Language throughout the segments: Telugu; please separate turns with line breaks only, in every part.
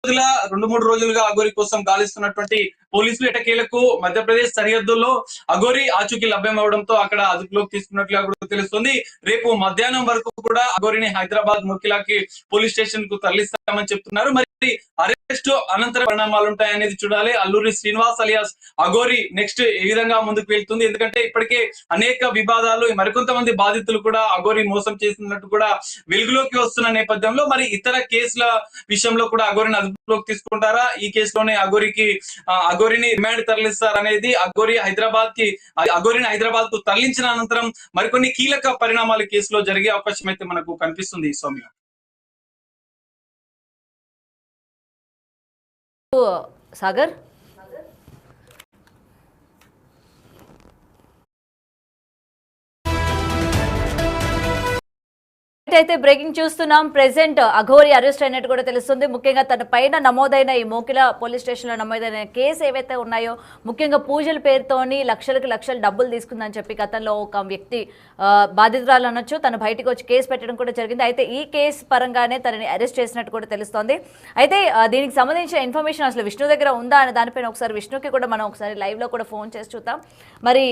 రోజుల 2-3 రోజులుగా అఘోరి కోసం గాలిస్తున్నటువంటి పోలీసులు ఎటకేలకు మధ్యప్రదేశ్ సరిహద్దుల్లో అఘోరి ఆచూకీ లభ్యం అవడంతో అక్కడ అదుపులోకి తీసుకున్నట్లుగా కూడా తెలుస్తుంది. రేపు మధ్యాహ్నం వరకు కూడా అఘోరిని హైదరాబాద్ ముఖిలాకి పోలీస్ స్టేషన్ కు తరలిస్తామని చెప్తున్నారు. మరి అరెస్ట్ అనంతర పరిణామాలు ఉంటాయనేది చూడాలి. అల్లూరి శ్రీనివాస్ అలియాస్ అఘోరి నెక్స్ట్ ఏ విధంగా ముందుకు వెళ్తుంది, ఎందుకంటే ఇప్పటికే అనేక వివాదాలు మరికొంతమంది బాధితులు కూడా అఘోరి మోసం చేసినట్టు కూడా వెలుగులోకి వస్తున్న నేపథ్యంలో మరి ఇతర కేసుల విషయంలో కూడా అఘోరిని అదుపులోకి తీసుకుంటారా, ఈ కేసులోనే అఘోరిని రిమాండ్ తరలిస్తారనేది అఘోరిని హైదరాబాద్ కు తరలించిన అనంతరం మరికొన్ని కీలక పరిణామాలు కేసులో జరిగే అవకాశం అయితే మనకు కనిపిస్తుంది. సౌమ్య,
సాగర్ అయితే బ్రేకింగ్ చూస్తున్నాం. ప్రెసెంట్ అఘోరి అరెస్ట్ అయినట్టు కూడా తెలుస్తుంది. ముఖ్యంగా తన పైన నమోదైన ఈ మోకిల పోలీస్ స్టేషన్ లో నమోదైన కేసు ఏవైతే ఉన్నాయో, ముఖ్యంగా పూజల పేరుతోని లక్షలు డబ్బులు తీసుకుందని చెప్పి గతంలో ఒక వ్యక్తి బాధితురాలు అనొచ్చు తను బయటకు వచ్చి కేసు పెట్టడం కూడా జరిగింది. అయితే ఈ కేసు పరంగానే తనని అరెస్ట్ చేసినట్టు కూడా తెలుస్తోంది. అయితే దీనికి సంబంధించిన ఇన్ఫర్మేషన్ అసలు విష్ణు దగ్గర ఉందా అనే దానిపైన ఒకసారి విష్ణుకి కూడా మనం ఒకసారి లైవ్ లో కూడా ఫోన్ చేసి చూద్దాం. మరి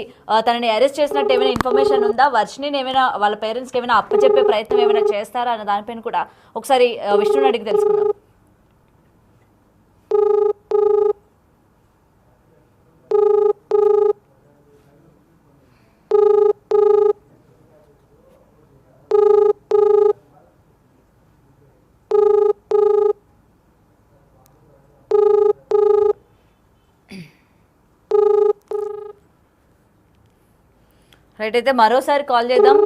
తనని అరెస్ట్ చేసినట్టు ఏమైనా ఇన్ఫర్మేషన్ ఉందా, వర్షిని ఏమైనా వాళ్ళ పేరెంట్స్కి ఏమైనా అప్పచెప్పే ప్రయత్నం ఏమైనా చేస్తారా అన్న దానిపైన కూడా ఒకసారి విష్ణుని అడిగి తెలుసుకుందాం. రైట్, అయితే మరోసారి కాల్ చేద్దాం.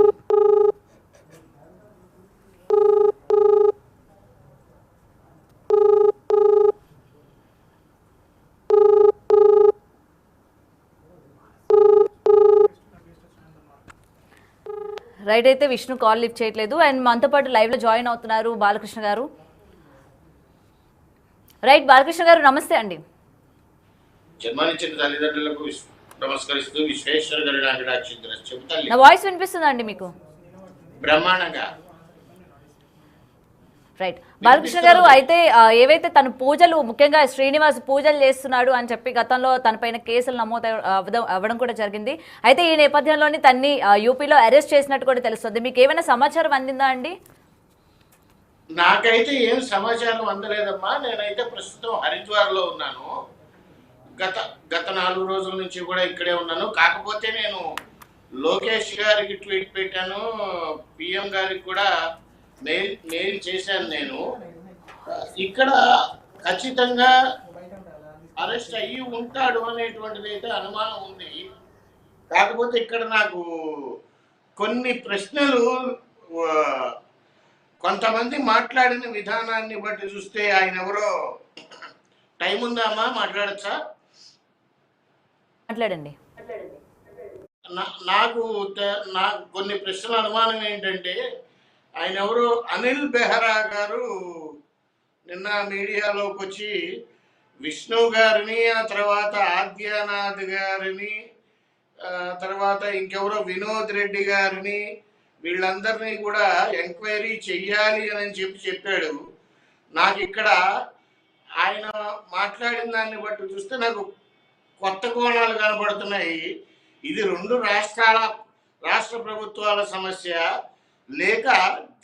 రైట్, అయితే విష్ణు కాల్ లిఫ్ట్ చేయట్లేదు. అండ్ మనతో పాటు లైవ్ లో జాయిన్ అవుతున్నారు బాలకృష్ణ గారు. రైట్, బాలకృష్ణ గారు నమస్తే అండి.
జన్మనిచ్చిన తల్లిదండ్రులకు నమస్కరిస్తూ విశ్వేశ్వర
నా వాయిస్ వినిపిస్తుందా అండి మీకు?
బ్రహ్మాండంగా.
రైట్, బాలకృష్ణ గారు, అయితే ఏవైతే తన పూజలు ముఖ్యంగా శ్రీనివాస్ పూజలు చేస్తున్నాడు అని చెప్పి గతంలో తన పైన కేసులు నమోదు అవ్వడం కూడా జరిగింది. అయితే ఈ నేపథ్యంలోని తన్ని యూపీలో అరెస్ట్ చేసినట్టు కూడా తెలుస్తుంది. మీకు ఏమైనా సమాచారం అందిందా అండి?
నాకైతే ఏం సమాచారం అందలేదమ్మా. నేనైతే ప్రస్తుతం హరిద్వార్ లో ఉన్నాను. గత 4 రోజుల నుంచి కూడా ఇక్కడే ఉన్నాను. కాకపోతే నేను లోకేష్ గారికి ట్వీట్ పెట్టాను, పిఎం గారికి కూడా మెయిల్ చేశాను. నేను ఇక్కడ ఖచ్చితంగా అరెస్ట్ అయ్యి ఉంటాడు అనేటువంటిది అయితే అనుమానం ఉంది. కాకపోతే ఇక్కడ నాకు కొన్ని ప్రశ్నలు, కొంతమంది మాట్లాడిన విధానాన్ని బట్టి చూస్తే ఆయన ఎవరో, టైం ఉందా అమ్మా, మాట్లాడచ్చా?
మాట్లాడండి.
నాకు కొన్ని ప్రశ్నల అనుమానం ఏంటంటే, ఆయన ఎవరు అనిల్ బెహ్రా గారు నిన్న మీడియాలోకి వచ్చి విష్ణు గారిని, ఆ తర్వాత ఆద్యానాథ్ గారిని, తర్వాత ఇంకెవరో వినోద్ రెడ్డి గారిని, వీళ్ళందరినీ కూడా ఎంక్వైరీ చెయ్యాలి అని చెప్పాడు. నాకు ఇక్కడ ఆయన మాట్లాడిన దాన్ని బట్టి చూస్తే నాకు కొత్త కోణాలు కనబడుతున్నాయి. ఇది 2 రాష్ట్ర ప్రభుత్వాల సమస్య లేక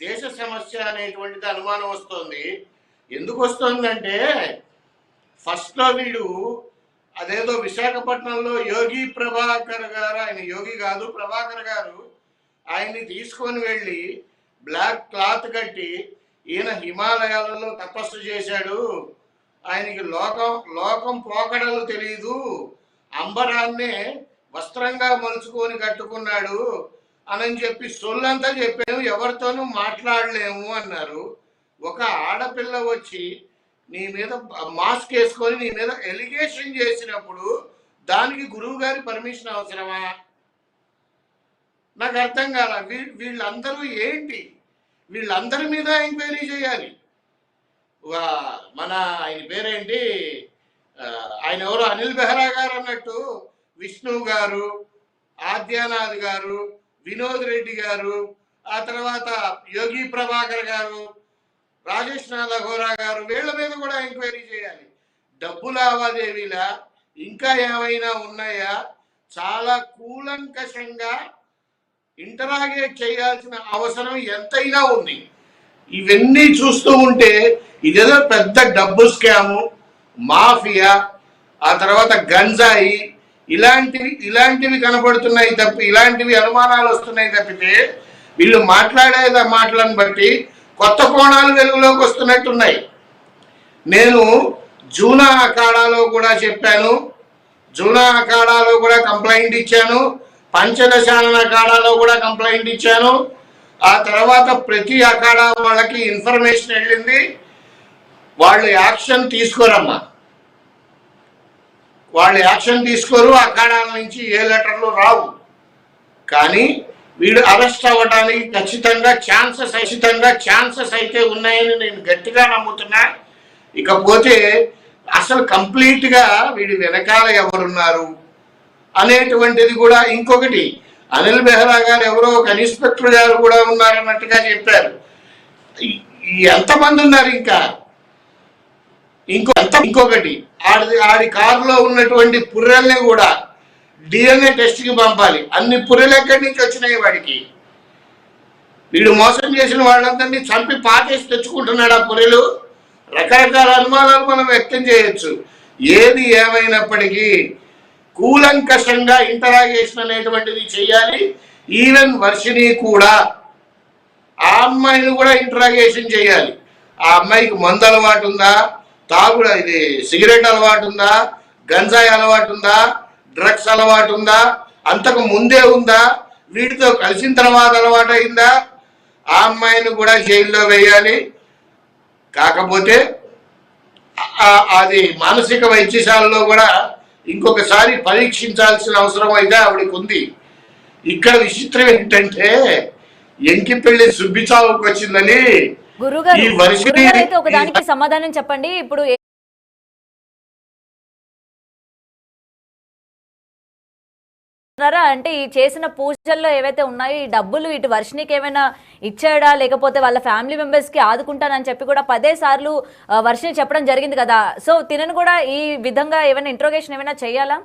దేశ సమస్య అనేటువంటిది అనుమానం వస్తుంది. ఎందుకు వస్తుందంటే, ఫస్ట్లో వీడు అదేదో విశాఖపట్నంలో యోగి ప్రభాకర్ గారు, ఆయన యోగి కాదు ప్రభాకర్ గారు, ఆయన్ని తీసుకొని వెళ్ళి బ్లాక్ క్లాత్ కట్టి ఈయన హిమాలయాలలో తపస్సు చేశాడు, ఆయనకి లోకం పోకడలు తెలియదు, అంబరాన్నే వస్త్రంగా మలుచుకొని కట్టుకున్నాడు అని చెప్పి సొల్లంతా చెప్పాము, ఎవరితోనూ మాట్లాడలేము అన్నారు. ఒక ఆడపిల్ల వచ్చి నీ మీద మాస్క్ వేసుకొని నీ మీద ఎలిగేషన్ చేసినప్పుడు దానికి గురువు గారి పర్మిషన్ అవసరమా? నాకు అర్థం కాల. వీళ్ళందరూ ఏంటి? వీళ్ళందరి మీద ఎంక్వైరీ చేయాలి. మన ఆయన పేరేంటి, ఆయన ఎవరు అనిల్ బెహ్రా గారు అన్నట్టు విష్ణు గారు, ఆద్యానాథ్ గారు, వినోద్ రెడ్డి గారు, ఆ తర్వాత యోగి ప్రభాకర్ గారు, రాజేష్ నాథ్ అఘోరా గారు, వీళ్ళ మీద కూడా ఎంక్వైరీ చేయాలి. డబ్బు లావాదేవీలా ఇంకా ఏమైనా ఉన్నాయా, చాలా కూలంకషంగా ఇంటరాగేట్ చేయాల్సిన అవసరం ఎంతైనా ఉంది. ఇవన్నీ చూస్తూ ఉంటే ఇదేదో పెద్ద డబ్బు స్కాము, మాఫియా, ఆ తర్వాత గంజాయి, ఇలాంటివి కనపడుతున్నాయి తప్ప, ఇలాంటివి అనుమానాలు వస్తున్నాయి తప్పితే వీళ్ళు మాట్లాడే మాటలను బట్టి కొత్త కోణాలు వెలుగులోకి వస్తున్నట్టున్నాయి. నేను జూనా అఖాడాలో కూడా చెప్పాను, జూనా అఖాడాలో కూడా కంప్లైంట్ ఇచ్చాను, పంచదశానన అఖాడాలో కూడా కంప్లైంట్ ఇచ్చాను. ఆ తర్వాత ప్రతి అఖాడా వాళ్ళకి ఇన్ఫర్మేషన్ వెళ్ళింది. వాళ్ళు యాక్షన్ తీసుకోరమ్మా, వాళ్ళు యాక్షన్ తీసుకోరు. అఖాడాల నుంచి ఏ లెటర్లు రావు. కానీ వీడు అరెస్ట్ అవ్వడానికి ఖచ్చితంగా ఛాన్సెస్ అయితే ఉన్నాయని నేను గట్టిగా నమ్ముతున్నా. ఇకపోతే అసలు కంప్లీట్గా వీడి వెనకాల ఎవరున్నారు అనేటువంటిది కూడా ఇంకొకటి. అనిల్ బెహ్రా గారు ఎవరో ఒక ఇన్స్పెక్టర్ గారు కూడా ఉన్నారన్నట్టుగా చెప్పారు. ఎంతమంది ఉన్నారు ఇంకా? ఇంకొకటి ఆడి కారులో ఉన్నటువంటి పుర్రెల్ని కూడా DNA టెస్ట్కి పంపాలి. అన్ని పుర్రెలు ఎక్కడి నుంచి వచ్చినాయి వాడికి? వీడు మోసం చేసిన వాళ్ళందరినీ చంపి పాటేసి తెచ్చుకుంటున్నాడు ఆ పుర్రెలు. రకరకాల అనుమానాలు మనం వ్యక్తం చేయొచ్చు. ఏది ఏమైనప్పటికీ కూలంకషంగా ఇంటరాగేషన్ అనేటువంటిది చేయాలి. ఈవెన్ వర్షిని కూడా, ఆ అమ్మాయిని కూడా ఇంటరాగేషన్ చేయాలి. ఆ అమ్మాయికి మందు అలవాటు ఉందా, తాగుడు ఇది సిగరెట్ అలవాటు ఉందా, గంజాయి అలవాటు ఉందా, డ్రగ్స్ అలవాటు ఉందా, అంతకు ముందే ఉందా, వీటితో కలిసిన తర్వాత అలవాటు అయిందా, ఆ అమ్మాయిని కూడా జైల్లో వేయాలి. కాకపోతే అది మానసిక వైద్యశాలలో కూడా ఇంకొకసారి పరీక్షించాల్సిన అవసరం అయితే ఆవిడకి ఉంది. ఇక్కడ విచిత్రం ఏంటంటే ఎంకిపెళ్లి సుబ్బిచావుకు వచ్చిందని
గురుగారు
ఈ వర్షిని
అయితే ఒకదానికి సమాధానం చెప్పండి. ఇప్పుడు అంటే ఈ చేసిన పూజల్లో ఏవైతే ఉన్నాయో ఈ డబ్బులు ఇటు వర్షినికి ఏమైనా ఇచ్చాడా, లేకపోతే వాళ్ళ ఫ్యామిలీ మెంబర్స్ కి ఆదుకుంటానని చెప్పి కూడా 10 సార్లు వర్షిని చెప్పడం జరిగింది కదా. సో తినను కూడా ఈ విధంగా ఏమైనా ఇంట్రోగేషన్ ఏమైనా చేయాలా?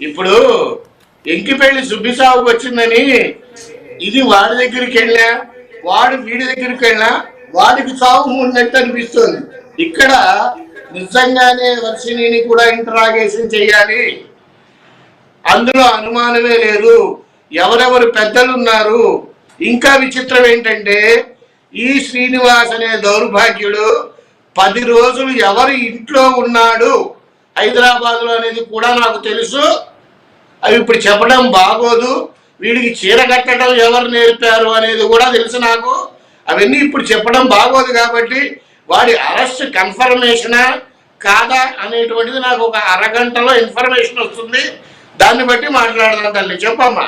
ఇప్పుడు ఎంకిపెళ్లి సుబ్బిసావుకు వచ్చిందని ఇది వాడి దగ్గరికి వెళ్ళా, వాడు వీడి దగ్గరికి వెళ్ళా, వాడికి చావు ఉన్నట్టు అనిపిస్తుంది. ఇక్కడ నిజంగానే వర్షిణిని కూడా ఇంటరాగేషన్ చేయాలి, అందులో అనుమానమే లేదు. ఎవరెవరు పెద్దలు ఉన్నారు. ఇంకా విచిత్రం ఏంటంటే ఈ శ్రీనివాస్ అనే దౌర్భాగ్యుడు 10 రోజులు ఎవరి ఇంట్లో ఉన్నాడు హైదరాబాద్లో అనేది కూడా నాకు తెలుసు. అవి ఇప్పుడు చెప్పడం బాగోదు. వీడికి చీర కట్టడం ఎవరు నేర్పారు అనేది కూడా తెలుసు నాకు. అవన్నీ ఇప్పుడు చెప్పడం బాగోదు. కాబట్టి వాడి అరెస్ట్ కన్ఫర్మేషనా కాదా అనేటువంటిది నాకు ఒక అరగంటలో ఇన్ఫర్మేషన్ వస్తుంది. దాన్ని బట్టి మాట్లాడదాం తల్లి. చెప్పమ్మా.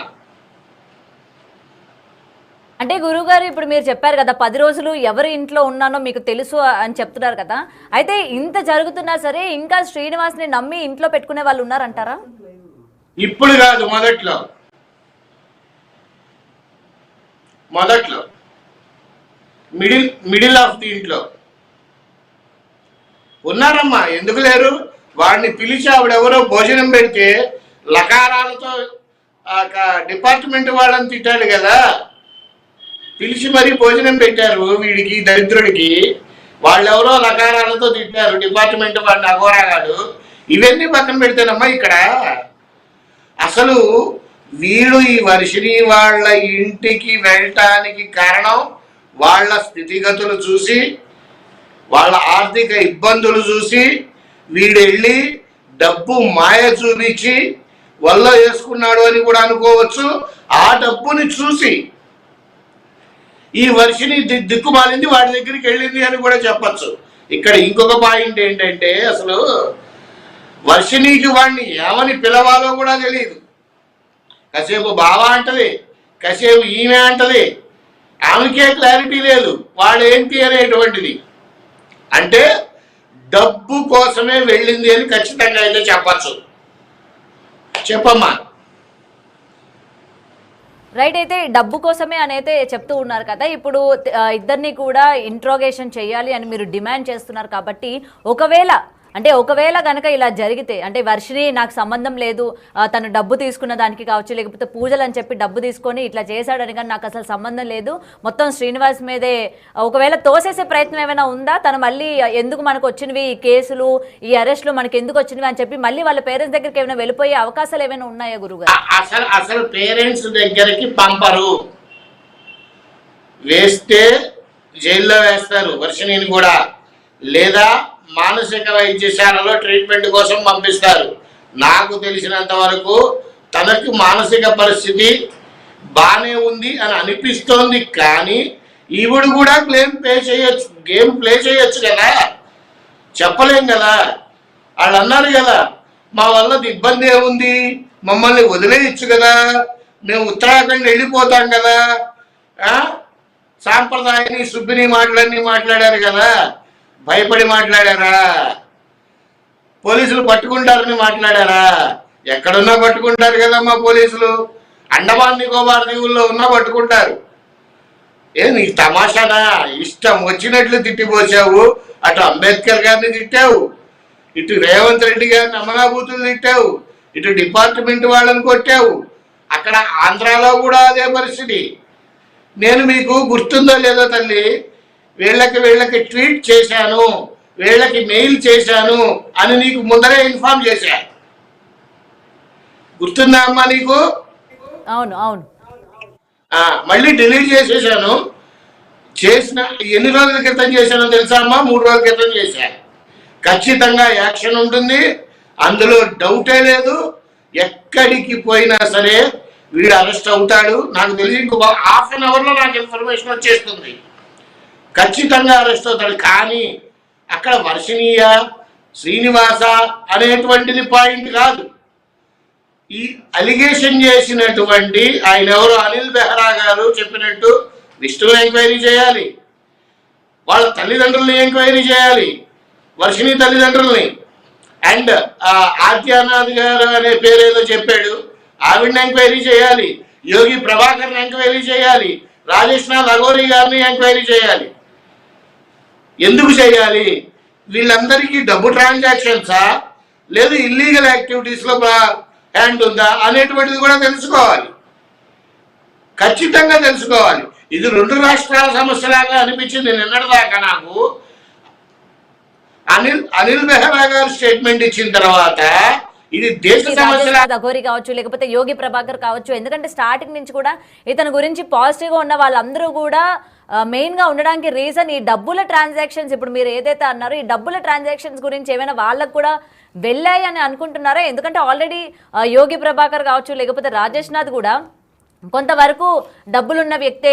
అంటే గురువుగారు ఇప్పుడు మీరు చెప్పారు కదా 10 రోజులు ఎవరి ఇంట్లో ఉన్నానో మీకు తెలుసు అని చెప్తున్నారు కదా. అయితే ఇంత జరుగుతున్నా సరే ఇంకా శ్రీనివాస్ని నమ్మి ఇంట్లో పెట్టుకునే వాళ్ళు ఉన్నారంటారా?
ఇప్పుడు కాదు, మొదట్లో మిడిల్ ఆఫ్ ది ఇంట్లో ఉన్నారమ్మా. ఎందుకు లేరు? వాడిని పిలిచి ఆవిడెవరో భోజనం పెడితే లకారాలతో డిపార్ట్మెంట్ వాళ్ళని తిట్టాడు కదా, పిలిచి మరీ భోజనం పెట్టారు వీడికి, దరిద్రుడికి. వాళ్ళెవరో లకారాలతో తిట్టారు డిపార్ట్మెంట్ వాడిని, అఘోరాగాడు. ఇవన్నీ పక్కన పెడితేనమ్మా ఇక్కడ అసలు వీడు ఈ వర్షిని వాళ్ళ ఇంటికి వెళ్ళటానికి కారణం వాళ్ళ స్థితిగతులు చూసి, వాళ్ళ ఆర్థిక ఇబ్బందులు చూసి వీడు వెళ్ళి డబ్బు మాయ చూపించి వల్ల వేసుకున్నాడు అని కూడా అనుకోవచ్చు. ఆ డబ్బుని చూసి ఈ వర్షిని దిక్కుమాలింది, వాడి దగ్గరికి వెళ్ళింది అని కూడా చెప్పచ్చు. ఇక్కడ ఇంకొక పాయింట్ ఏంటంటే అసలు వర్షినికి వాడిని ఏమని పిలవాలో కూడా తెలియదు. కాసేపు బావా అంటది, కాసేపు ఈమె అంటది. ఆమెకే క్లారిటీ లేదు వాడేంటి అనేటువంటిది. అంటే డబ్బు కోసమే వెళ్ళింది అని ఖచ్చితంగా అయితే చెప్పచ్చు. చెప్పమ్మా.
రైట్. అయితే డబ్బు కోసమే అని అయితే చెప్తూ ఉన్నారు కదా. ఇప్పుడు ఇద్దరిని కూడా ఇంట్రోగేషన్ చేయాలి అని మీరు డిమాండ్ చేస్తున్నారు కాబట్టి ఒకవేళ గనక ఇలా జరిగితే, అంటే వర్షిని నాకు సంబంధం లేదు, తను డబ్బు తీసుకున్న దానికి కావచ్చు, లేకపోతే పూజలు అని చెప్పి డబ్బు తీసుకొని ఇట్లా చేశాడని కానీ నాకు అసలు సంబంధం లేదు, మొత్తం శ్రీనివాస్ మీదే ఒకవేళ తోసేసే ప్రయత్నం ఏమైనా ఉందా? తను మళ్ళీ ఎందుకు మనకు వచ్చినవి ఈ కేసులు, ఈ అరెస్టులు మనకి ఎందుకు వచ్చినవి అని చెప్పి మళ్ళీ వాళ్ళ పేరెంట్స్ దగ్గరికి ఏమైనా వెళ్ళిపోయే అవకాశాలు ఏమైనా ఉన్నాయా గురుగారు?
అసలు పేరెంట్స్ దగ్గరికి పంపరు, వేస్తే జైల్లో వేస్తారు వర్షిణిని కూడా, లేదా మానసిక వైద్యశాలలో ట్రీట్మెంట్ కోసం పంపిస్తారు. నాకు తెలిసినంత వరకు తనకు మానసిక పరిస్థితి బాగానే ఉంది అని అనిపిస్తోంది, కానీ ఈవిడ కూడా గేమ్ ప్లే చేయొచ్చు కదా, చెప్పలేం కదా. వాళ్ళు అన్నారు కదా, మా వల్ల ఇబ్బంది ఏముంది, మమ్మల్ని వదిలేయచ్చు కదా, మేము ఉత్తరాఖండ్ వెళ్ళిపోతాం కదా, సాంప్రదాయని సుబ్బిని మాటలన్నీ మాట్లాడారు కదా, భయపడి మాట్లాడారా? పోలీసులు పట్టుకుంటారని మాట్లాడారా? ఎక్కడున్నా పట్టుకుంటారు కదా మా పోలీసులు, అండమాన్ నికోబార్ దీవుల్లో ఉన్నా పట్టుకుంటారు. నీకు తమాషానా? ఇష్టం వచ్చినట్లు తిట్టిపోసావు, అటు అంబేద్కర్ గారిని తిట్టావు, ఇటు రేవంత్ రెడ్డి గారిని అమరాబూతులు తిట్టావు, ఇటు డిపార్ట్మెంట్ వాళ్ళని కొట్టావు. అక్కడ ఆంధ్రాలో కూడా అదే పరిస్థితి. నేను మీకు గుర్తుందో లేదో తల్లి, వీళ్ళకి ట్వీట్ చేశాను, వీళ్ళకి మెయిల్ చేశాను అని నీకు ముందరే ఇన్ఫార్మ్ చేశా, గుర్తుందా అమ్మా నీకు?
అవును అవును.
మళ్ళీ డిలీట్ చేసేసాను. చేసిన ఎన్ని రోజుల క్రితం చేశానో తెలుసా అమ్మా? 3 రోజుల క్రితం చేశా. ఖచ్చితంగా యాక్షన్ ఉంటుంది, అందులో డౌటే లేదు. ఎక్కడికి పోయినా సరే వీడు అరెస్ట్ అవుతాడు. నాకు తెలిసి ఇంకో ½ అన్ అవర్లో నాకు ఇన్ఫర్మేషన్ వచ్చేస్తుంది, ఖచ్చితంగా అరెస్ట్ అవుతాడు. కానీ అక్కడ వర్షిణీయ శ్రీనివాస అనేటువంటిది పాయింట్ కాదు. ఈ అలిగేషన్ చేసినటువంటి ఆయన ఎవరు, అనిల్ బెహ్రా గారు చెప్పినట్టు విష్ణుని ఎంక్వైరీ చేయాలి, వాళ్ళ తల్లిదండ్రుల్ని ఎంక్వైరీ చేయాలి, వర్షిణి తల్లిదండ్రుల్ని, అండ్ ఆద్యానాథ్ గారు అనే పేరేదో చెప్పాడు, ఆవిడని ఎంక్వైరీ చేయాలి, యోగి ప్రభాకర్ని ఎంక్వైరీ చేయాలి, రాజేష్ నాథ్ అఘోరి గారిని ఎంక్వైరీ చేయాలి. ఎందుకు చేయాలి? వీళ్ళందరికీ డబ్బు ట్రాన్సాక్షన్సా, లేదు ఇల్లీగల్ యాక్టివిటీస్లో హ్యాండ్ ఉందా అనేటువంటిది కూడా తెలుసుకోవాలి, ఖచ్చితంగా తెలుసుకోవాలి. ఇది 2 రాష్ట్రాల సమస్యలాగా అనిపించింది నిన్నటిదాకా నాకు. అనిల్ బెహ్రా గారు స్టేట్మెంట్ ఇచ్చిన తర్వాత ఇది దేశ సమస్య.
అఘోరి కావచ్చు, లేకపోతే యోగి ప్రభాకర్ కావచ్చు, ఎందుకంటే స్టార్టింగ్ నుంచి కూడా ఇతని గురించి పాజిటివ్గా ఉన్న వాళ్ళందరూ కూడా మెయిన్గా ఉండడానికి రీజన్ ఈ డబ్బుల ట్రాన్సాక్షన్స్. ఇప్పుడు మీరు ఏదైతే అన్నారో ఈ డబ్బుల ట్రాన్సాక్షన్స్ గురించి ఏమైనా వాళ్ళకు కూడా వెళ్ళాయి అని అనుకుంటున్నారా? ఎందుకంటే ఆల్రెడీ యోగి ప్రభాకర్ కావచ్చు, లేకపోతే రాజేష్ నాథ్ కూడా కొంతవరకు డబ్బులున్న వ్యక్తే,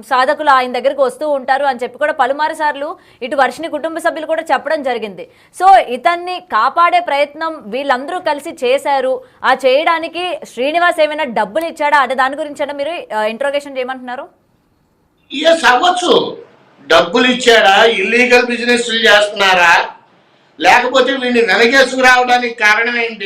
సాధకులు ఆయన దగ్గరికి వస్తూ ఉంటారు అని చెప్పి కూడా పలుమారు సార్లు ఇటు వర్షిణి కుటుంబ సభ్యులు కూడా చెప్పడం జరిగింది. సో ఇతన్ని కాపాడే ప్రయత్నం వీళ్ళందరూ కలిసి చేశారు. ఆ చేయడానికి శ్రీనివాస్ ఏమైనా డబ్బులు ఇచ్చాడా అంటే దాని గురించి మీరు ఇంట్రోగేషన్ చేయమంటున్నారు?
అవ్వచ్చు, డబ్బులు ఇచ్చాడా, ఇల్లీగల్ బిజినెస్ చేస్తున్నారా, లేకపోతే వీడిని వెనకేసుకు రావడానికి కారణం ఏంటి?